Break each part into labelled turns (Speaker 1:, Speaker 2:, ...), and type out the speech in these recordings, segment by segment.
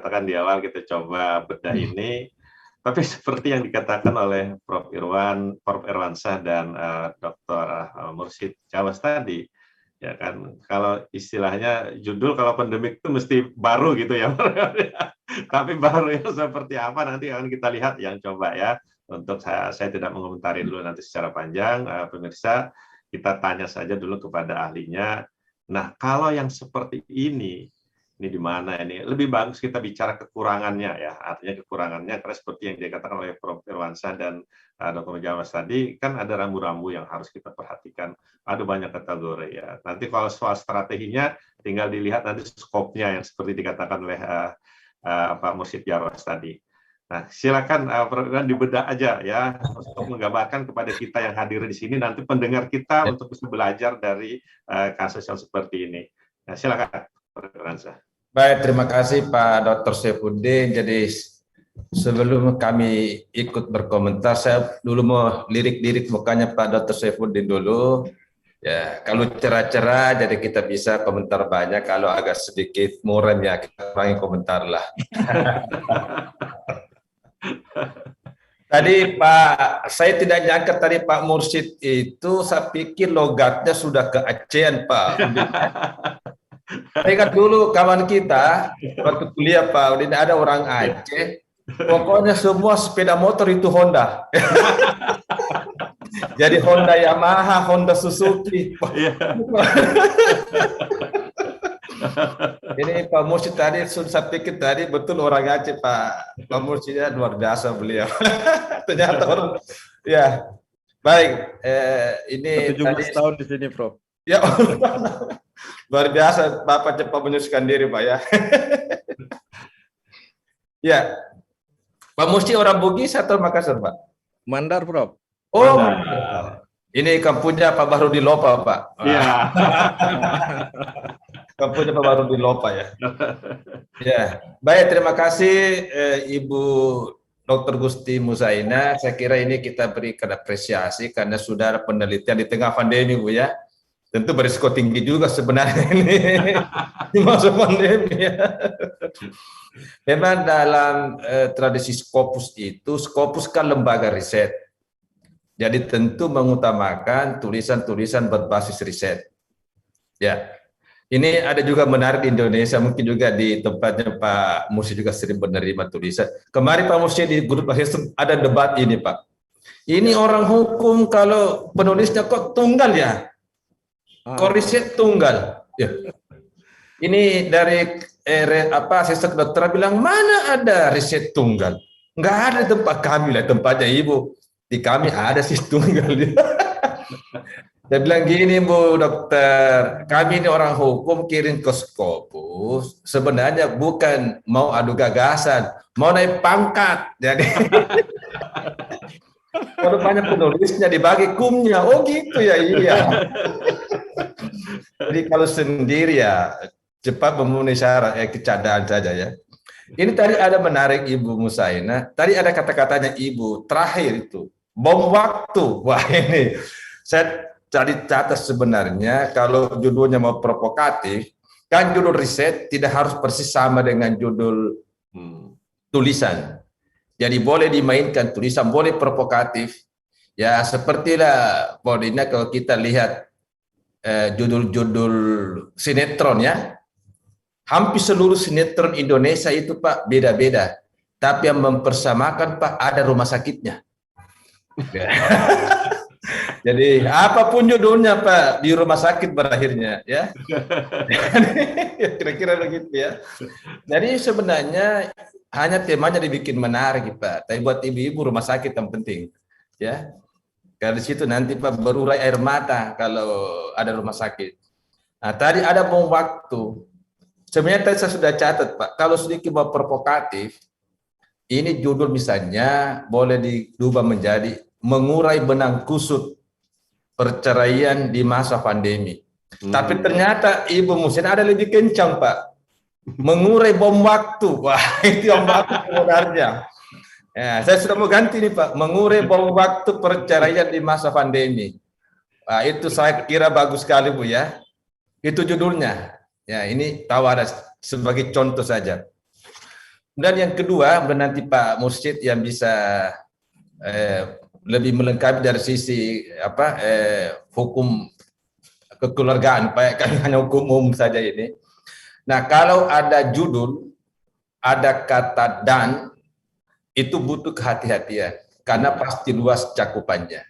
Speaker 1: katakan di awal kita coba bedah ini, tapi seperti yang dikatakan oleh Prof. Irwansyah dan Dr. Mursyid Jawas tadi, ya kan, kalau istilahnya judul kalau pandemik itu mesti baru gitu ya. Tapi baru yang seperti apa nanti akan kita lihat yang coba ya. Untuk saya tidak mengomentari dulu nanti secara panjang, pemirsa, kita tanya saja dulu kepada ahlinya. Nah, kalau yang seperti ini di mana ini? Lebih bagus kita bicara kekurangannya ya. Artinya kekurangannya karena seperti yang dikatakan oleh Prof. Irwansyah dan Dr. Jawas tadi, kan ada rambu-rambu yang harus kita perhatikan. Ada banyak kategori ya. Nanti kalau soal strateginya tinggal dilihat nanti skopnya yang seperti dikatakan oleh Pak Mursyid Jawas tadi. Nah, silakan dibedah aja ya untuk menggambarkan kepada kita yang hadir di sini, nanti pendengar kita untuk bisa belajar dari kasus yang seperti ini. Nah, silakan Pak Irwansyah.
Speaker 2: Baik, terima kasih Pak Dr. Saifuddin. Jadi sebelum kami ikut berkomentar, saya dulu mau lirik-lirik mukanya Pak Dr. Saifuddin dulu. Ya, kalau cerah-cerah jadi kita bisa komentar banyak, kalau agak sedikit muram ya kita kurangi komentar lah. Tadi Pak, saya tidak nyangka tadi Pak Mursyid itu, saya pikir logatnya sudah ke Aceh Pak. Saya ingat dulu kawan kita waktu kuliah Pak, Udin, ada orang Aceh, pokoknya semua sepeda motor itu Honda. Jadi Honda Yamaha, Honda Suzuki. Ini Pak Mursyid tadi, saya pikir tadi betul orang Aceh Pak Mursyidnya luar biasa beliau. Ternyata orang, ya baik. Ini
Speaker 3: 17
Speaker 2: tadi,
Speaker 3: tahun di sini, Prof.
Speaker 2: Ya luar biasa, Bapak cepat menyusukan diri Pak ya. Ya, Pak Mursyid orang Bugis atau Makassar Pak?
Speaker 3: Mandar, Prof.
Speaker 2: Oh, ini kampungnya Pak Bahrudin Lopa Pak.
Speaker 1: Iya.
Speaker 2: Kampungnya Pak Bahrudin Lopa ya. Ya, baik, terima kasih Ibu Dr. Gusti Muzaina. Saya kira ini kita berikan apresiasi karena sudah ada penelitian di tengah pandemi Bu ya. Tentu berisiko tinggi juga sebenarnya ini di masa pandemi ya. Memang dalam tradisi Scopus itu, Scopus kan lembaga riset. Jadi tentu mengutamakan tulisan-tulisan berbasis riset. Ya, ini ada juga menarik di Indonesia, mungkin juga di tempatnya Pak Mursyid juga sering menerima tulisan. Kemarin Pak Mursyid di grup Hism ada debat ini Pak. Ini orang hukum kalau penulisnya kok tunggal ya? Kok riset tunggal? Ya. Ini dari asisten kedokteran bilang mana ada riset tunggal? Enggak ada di tempat kami lah, tempatnya Ibu. Di kami ada sih tunggal. Dia bilang gini Bu Dokter, kami ini orang hukum kirim ke Scopus, sebenarnya bukan mau adu gagasan, mau naik pangkat. Jadi kalau banyak penulisnya dibagi kumnya, oh gitu ya, iya. Jadi kalau sendiri ya cepat memenuhi syarat, kecadaan saja ya. Ini tadi ada menarik Ibu Muzaina, tadi ada kata-katanya Ibu, terakhir itu, bom waktu. Wah ini, saya tadi catat sebenarnya kalau judulnya mau provokatif, kan judul riset tidak harus persis sama dengan judul tulisan. Jadi boleh dimainkan tulisan, boleh provokatif. Ya sepertilah pokoknya kalau kita lihat judul-judul sinetron ya, hampir seluruh sinetron Indonesia itu Pak beda-beda. Tapi yang mempersamakan Pak ada rumah sakitnya. Jadi apapun judulnya Pak di rumah sakit berakhirnya ya. Kira-kira begitu ya. Jadi sebenarnya hanya temanya dibikin menarik Pak. Tapi buat ibu-ibu rumah sakit yang penting ya. Karena di situ nanti Pak berurai air mata kalau ada rumah sakit. Nah tadi ada bom waktu. Sebenarnya tadi saya sudah catat Pak. Kalau sedikit mau provokatif, ini judul misalnya boleh diubah menjadi mengurai benang kusut perceraian di masa pandemi. Tapi ternyata Ibu Muzaina ada lebih kencang Pak. Mengurai bom waktu. Wah itu yang bagus sebenarnya. Ya, saya sudah mau ganti nih Pak. Mengurai bom waktu perceraian di masa pandemi. Nah, itu saya kira bagus sekali Bu ya. Itu judulnya. Ya ini tahu ada sebagai contoh saja. Dan yang kedua, nanti Pak Mursyid yang bisa lebih melengkapi dari sisi hukum kekeluargaan, Pak, kami hanya hukum umum saja ini. Nah, kalau ada judul, ada kata dan, itu butuh kehati-hatian karena pasti luas cakupannya.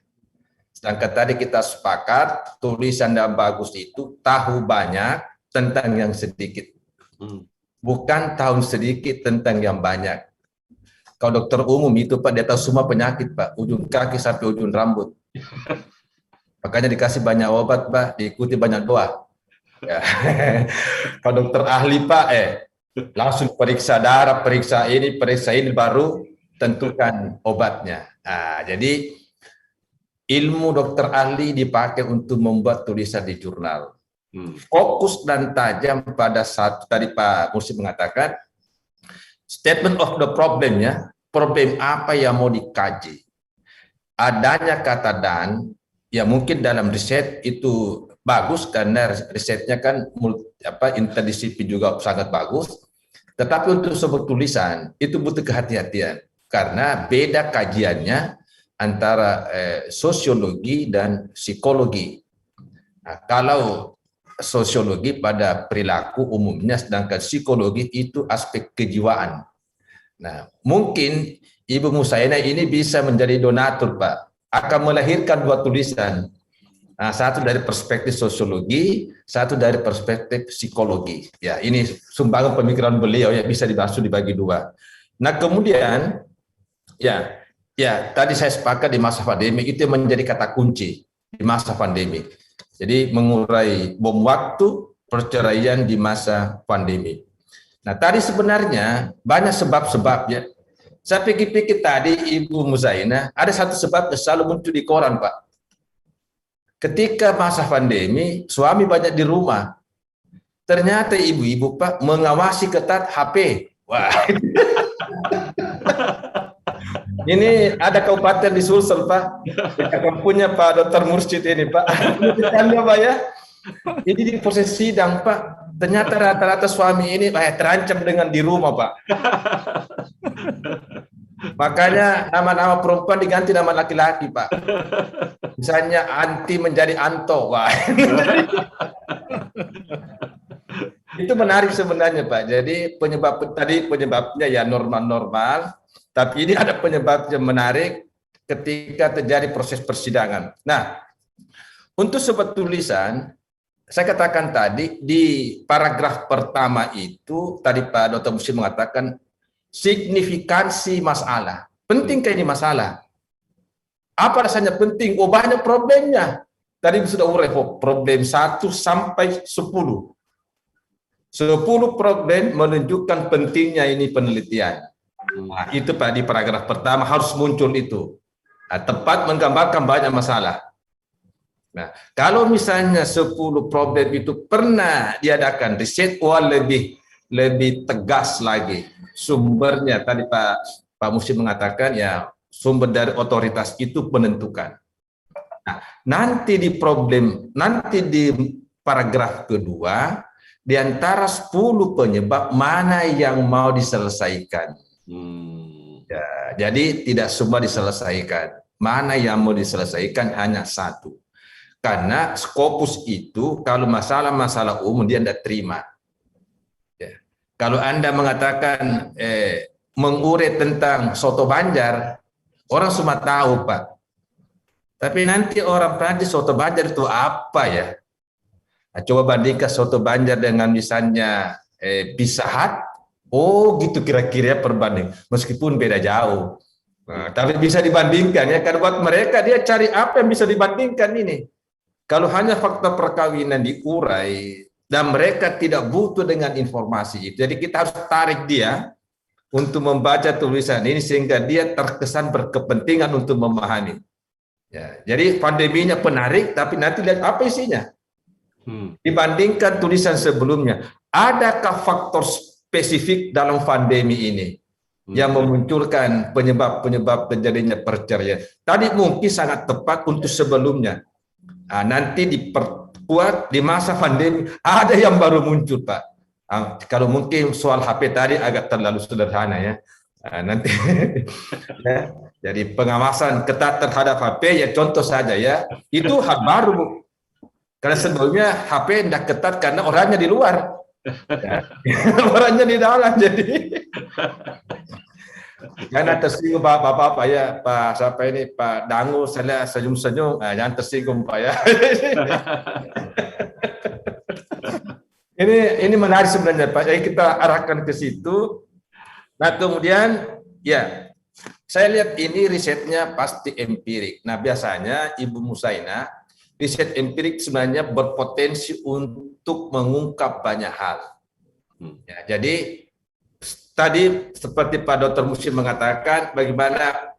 Speaker 2: Sedangkan tadi kita sepakat tulisan yang bagus itu tahu banyak tentang yang sedikit. Bukan tahu sedikit tentang yang banyak. Kalau dokter umum itu Pak, dia tahu semua penyakit Pak, ujung kaki sampai ujung rambut. Makanya dikasih banyak obat Pak, diikuti banyak doa. Ya. Kalau dokter ahli Pak, langsung periksa darah, periksa ini baru tentukan obatnya. Nah, jadi ilmu dokter ahli dipakai untuk membuat tulisan di jurnal. Fokus dan tajam pada satu, tadi Pak Mursyid mengatakan, statement of the problemnya, problem apa yang mau dikaji. Adanya kata dan, ya mungkin dalam riset itu bagus karena risetnya kan interdisiplin juga sangat bagus. Tetapi untuk sebuah tulisan itu butuh kehati-hatian karena beda kajiannya antara sosiologi dan psikologi. Nah, kalau sosiologi pada perilaku umumnya, sedangkan psikologi itu aspek kejiwaan. Nah, mungkin Ibu Musaina ini bisa menjadi donatur, Pak. Akan melahirkan dua tulisan. Nah, satu dari perspektif sosiologi, satu dari perspektif psikologi. Ya, ini sumbangan pemikiran beliau yang bisa dibagi dua. Nah, kemudian, ya tadi saya sepakat di masa pandemi itu menjadi kata kunci di masa pandemi. Jadi mengurai bom waktu perceraian di masa pandemi. Nah, tadi sebenarnya banyak sebab-sebabnya. Saya pikir-pikir tadi Ibu Muzaina, ada satu sebab yang selalu muncul di koran, Pak. Ketika masa pandemi, suami banyak di rumah. Ternyata ibu-ibu, Pak, mengawasi ketat HP. Wah. Ini ada kabupaten di Sulsel, Pak. Kampungnya Pak Dr. Mursyid ini, Pak. Ini Pak ya. Ini di proses sidang, Pak. Ternyata rata-rata suami ini terancam dengan di rumah, Pak. Makanya nama-nama perempuan diganti nama laki-laki, Pak. Misalnya Anti menjadi Anto. Wah. Itu menarik sebenarnya, Pak. Jadi penyebabnya ya normal-normal. Tapi ini ada penyebab yang menarik ketika terjadi proses persidangan. Nah, untuk sebuah tulisan, saya katakan tadi di paragraf pertama itu, tadi Pak Dr. Mursyid mengatakan signifikansi masalah. Pentingkah ini masalah? Apa rasanya penting? Oh, banyak problemnya. Tadi sudah urai problem 1 sampai 10. 10 problem menunjukkan pentingnya ini penelitian. Nah, itu Pak di paragraf pertama harus muncul itu. Nah, tepat menggambarkan banyak masalah. Nah, kalau misalnya 10 problem itu pernah diadakan riset, lebih tegas lagi sumbernya. Tadi Pak Mursyid mengatakan ya sumber dari otoritas itu menentukan. Nah, nanti di paragraf kedua, di antara 10 penyebab mana yang mau diselesaikan. Ya, jadi tidak semua diselesaikan. Mana yang mau diselesaikan hanya satu. Karena Scopus itu kalau masalah-masalah umum dia tidak terima. Ya. Kalau Anda mengatakan mengurai tentang soto Banjar, orang semua tahu, Pak. Tapi nanti orang Prancis soto Banjar itu apa ya? Nah, coba bandingkan soto Banjar dengan misalnya Pizza Hut. Oh gitu kira-kira perbanding, meskipun beda jauh. Nah, tapi bisa dibandingkan ya, kan buat mereka dia cari apa yang bisa dibandingkan ini. Kalau hanya fakta perkawinan diurai dan mereka tidak butuh dengan informasi itu, jadi kita harus tarik dia untuk membaca tulisan ini sehingga dia terkesan berkepentingan untuk memahami. Ya, jadi pandeminya penarik, tapi nanti lihat apa isinya. Dibandingkan tulisan sebelumnya, adakah faktor spesifik dalam pandemi ini yang memunculkan penyebab terjadinya perceraian. Tadi mungkin sangat tepat untuk sebelumnya. Nah, nanti diperkuat di masa pandemi ada yang baru muncul, Pak. Kalau mungkin soal HP tadi agak terlalu sederhana ya. Nanti ya. Jadi pengawasan ketat terhadap HP ya contoh saja ya. Itu hal baru, Bu. Karena sebelumnya HP tidak ketat karena orangnya di luar. Ya. Orangnya di dalam jadi. Jangan tersinggung Bapak ya, Pak siapa ini Pak Dangu, saya senyum-senyum, jangan tersinggung Pak ya. Ini menarik sebenarnya Pak. Jadi kita arahkan ke situ. Nah kemudian ya saya lihat ini risetnya pasti empirik. Nah biasanya Ibu Musaina riset empirik sebenarnya berpotensi untuk mengungkap banyak hal. Ya, jadi tadi seperti Pak Dr. Musi mengatakan bagaimana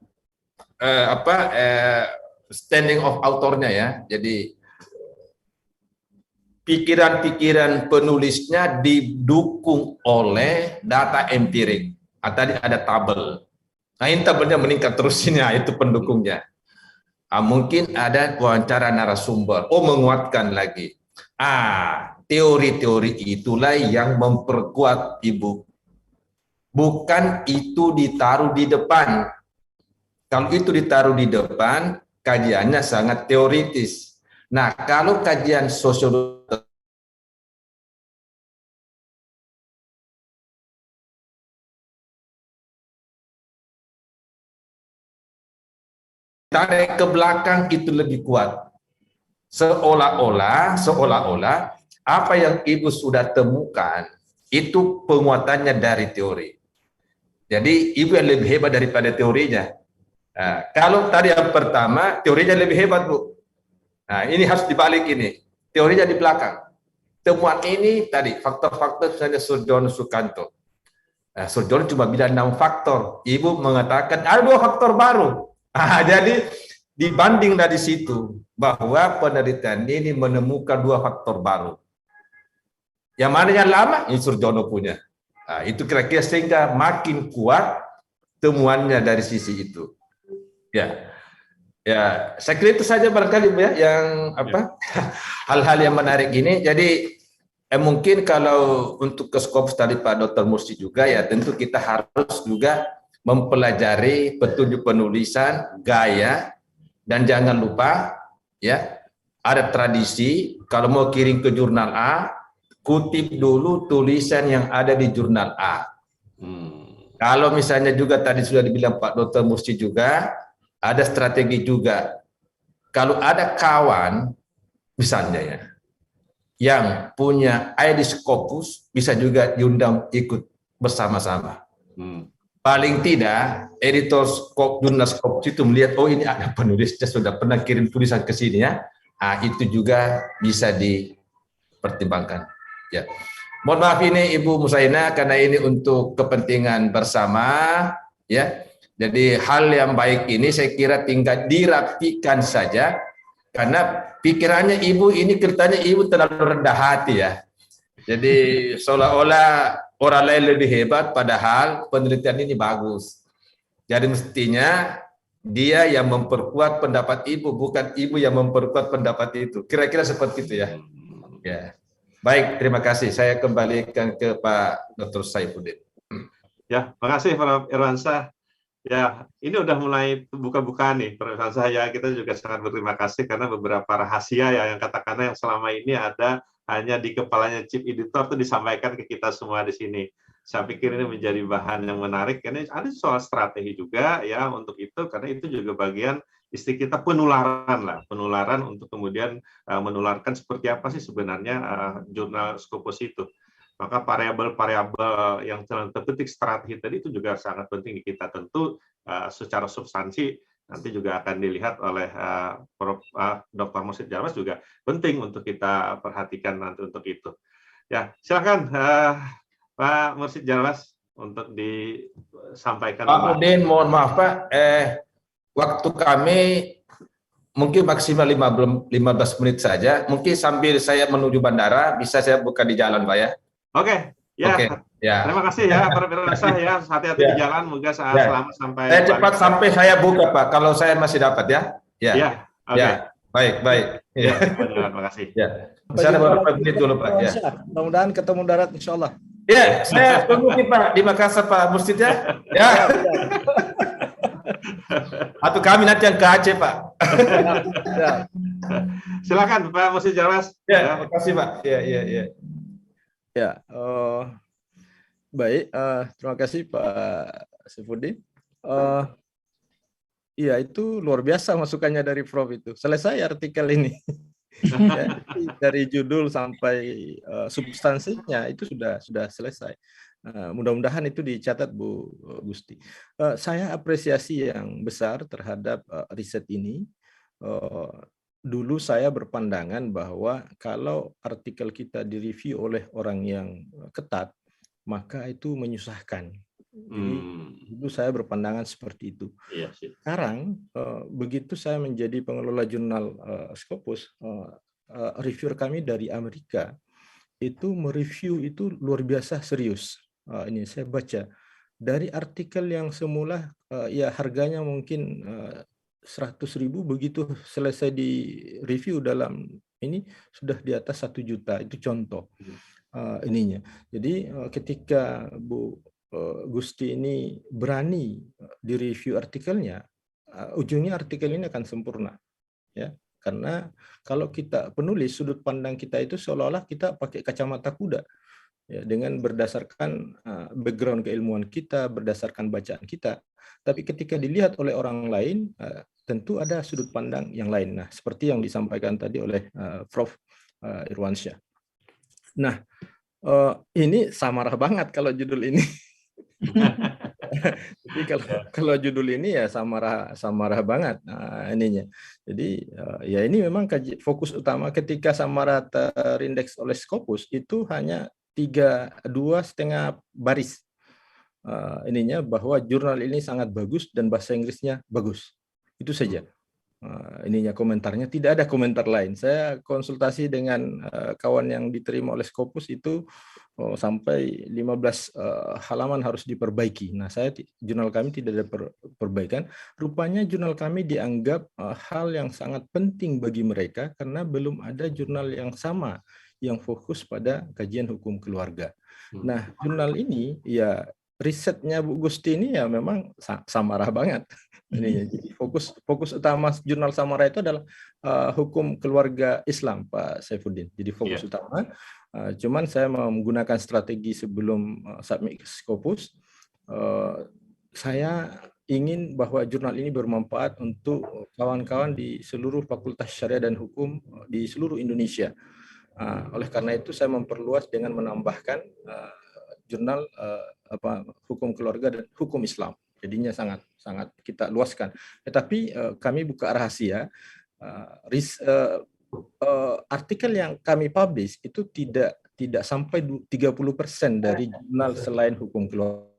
Speaker 2: standing of authornya ya. Jadi pikiran-pikiran penulisnya didukung oleh data empirik. Tadi ada tabel. Nah ini tabelnya meningkat terus ini, itu pendukungnya. Mungkin ada wawancara narasumber. Menguatkan lagi. Teori-teori itulah yang memperkuat Ibu. Bukan itu ditaruh di depan. Kalau itu ditaruh di depan, kajiannya sangat teoritis. Nah, kalau kajian sosiologi tarik ke belakang itu lebih kuat. Seolah-olah apa yang Ibu sudah temukan itu penguatannya dari teori. Jadi Ibu yang lebih hebat daripada teorinya. Kalau tadi yang pertama teorinya lebih hebat, Bu. Nah, ini harus dibalik ini. Teorinya di belakang. Temuan ini tadi faktor-faktor misalnya Surjono Sukanto. Surjono cuma bilang 6 faktor. Ibu mengatakan ada 2 faktor baru. Jadi dibanding dari situ bahwa penelitian ini menemukan 2 faktor baru. Yang mana yang lama? Ini Surjono punya. Itu kira-kira sehingga makin kuat temuannya dari sisi itu. Ya, saya kira itu saja barangkali Bu ya, yang hal-hal yang menarik ini. Jadi mungkin kalau untuk ke skop tadi Pak Dr. Mursi juga ya tentu kita harus juga mempelajari petunjuk penulisan, gaya, dan jangan lupa ya ada tradisi kalau mau kirim ke jurnal A, kutip dulu tulisan yang ada di jurnal A. Kalau misalnya juga tadi sudah dibilang Pak Dr. Mursi juga, ada strategi juga. Kalau ada kawan misalnya ya, yang punya ID Scopus bisa juga diundang ikut bersama-sama. Paling tidak editor jurnal Scopus itu melihat ini ada penulisnya sudah pernah kirim tulisan ke sini ya. Itu juga bisa dipertimbangkan. Ya. Mohon maaf ini Ibu Musaina karena ini untuk kepentingan bersama ya. Jadi hal yang baik ini saya kira tinggal dirapikan saja karena pikirannya Ibu ini kelihatannya Ibu terlalu rendah hati ya. Jadi seolah-olah orang lain lebih hebat padahal penelitian ini bagus. Jadi mestinya dia yang memperkuat pendapat Ibu, bukan Ibu yang memperkuat pendapat itu. Kira-kira seperti itu ya. Ya. Baik, terima kasih. Saya kembalikan ke Pak Dr. Saifuddin.
Speaker 1: Ya, makasih Prof. Irwansyah. Ya, ini udah mulai buka-buka nih, Prof. Irwansyah. Kita juga sangat berterima kasih karena beberapa rahasia ya yang katakanlah yang selama ini ada hanya di kepalanya chief editor itu disampaikan ke kita semua di sini. Saya pikir ini menjadi bahan yang menarik karena ada soal strategi juga ya untuk itu karena itu juga bagian istilah kita penularan untuk kemudian menularkan seperti apa sih sebenarnya jurnal Scopus itu. Maka variabel-variabel yang terpetik strategi tadi itu juga sangat penting di kita. Tentu secara substansi nanti juga akan dilihat oleh Dr. Mursid Jarwas juga penting untuk kita perhatikan nanti untuk itu. Ya, silakan Pak Mursid Jarwas untuk disampaikan.
Speaker 2: Pak Udin, mohon maaf Pak, waktu kami mungkin maksimal 15 menit saja. Mungkin sambil saya menuju bandara bisa saya buka di jalan Pak ya.
Speaker 1: Oke, ya.
Speaker 2: Oke. Ya.
Speaker 1: Terima kasih ya Pak Irwansyah ya. Hati-hati di jalan, moga selamat sampai.
Speaker 2: Saya cepat sampai saya buka Pak. Kalau saya masih dapat ya. Ya.
Speaker 1: Ya. Okay.
Speaker 2: Ya. Baik. Ya,
Speaker 1: terima kasih.
Speaker 2: Ya. Misalnya beberapa menit dulu Pak. Ya.
Speaker 3: Mudah-mudahan ketemu darat insya Allah.
Speaker 2: Ya, saya tunggu nih Pak di Makassar Pak Mursid ya. Ya. Atau kami nanti yang ke Aceh Pak.
Speaker 3: Ya.
Speaker 1: Silakan Pak Mursid Jawas.
Speaker 2: Ya, terima kasih Pak. Ya.
Speaker 3: Ya, baik. Terima kasih Pak Saifuddin. Iya, itu luar biasa masukannya dari Prof itu. Selesai artikel ini. Ya, dari judul sampai substansinya itu sudah selesai. Mudah-mudahan itu dicatat Bu Gusti. Saya apresiasi yang besar terhadap riset ini. Dulu saya berpandangan bahwa kalau artikel kita direview oleh orang yang ketat, maka itu menyusahkan. Jadi dulu saya berpandangan seperti itu. Sekarang begitu saya menjadi pengelola jurnal Scopus, reviewer kami dari Amerika itu mereview itu luar biasa serius. Ini saya baca dari artikel yang semula ya harganya mungkin 100.000, begitu selesai di review dalam ini sudah di atas 1 juta. Itu contoh ininya. Jadi ketika Bu Gusti ini berani di review artikelnya, ujungnya artikel ini akan sempurna, ya. Karena kalau kita penulis, sudut pandang kita itu seolah-olah kita pakai kacamata kuda, ya, dengan berdasarkan background keilmuan kita, berdasarkan bacaan kita. Tapi ketika dilihat oleh orang lain, tentu ada sudut pandang yang lain. Nah, seperti yang disampaikan tadi oleh Prof. Irwansyah. Nah, ini samarah banget kalau judul ini. Jadi kalau judul ini ya samarah banget ininya. Jadi ya ini memang fokus utama ketika samarah terindeks oleh Scopus itu hanya 2,5 baris ininya, bahwa jurnal ini sangat bagus dan bahasa Inggrisnya bagus. Itu saja. Ininya komentarnya, tidak ada komentar lain. Saya konsultasi dengan kawan yang diterima oleh Scopus itu sampai 15 halaman harus diperbaiki. Nah, jurnal kami tidak ada perbaikan. Rupanya jurnal kami dianggap hal yang sangat penting bagi mereka karena belum ada jurnal yang sama yang fokus pada kajian hukum keluarga. Nah, jurnal ini ya risetnya Bu Gusti ini ya memang samarah banget. Jadi fokus utama jurnal Samarah itu adalah hukum keluarga Islam, Pak Saifuddin. Jadi fokus utama. Cuman saya mau menggunakan strategi sebelum submit Scopus. Saya ingin bahwa jurnal ini bermanfaat untuk kawan-kawan di seluruh Fakultas Syariah dan Hukum di seluruh Indonesia. Oleh karena itu saya memperluas dengan menambahkan jurnal hukum keluarga dan hukum Islam. Jadinya sangat kita luaskan. Tetapi kami buka rahasia, artikel yang kami publish itu tidak sampai 30% dari jurnal selain hukum keluarga.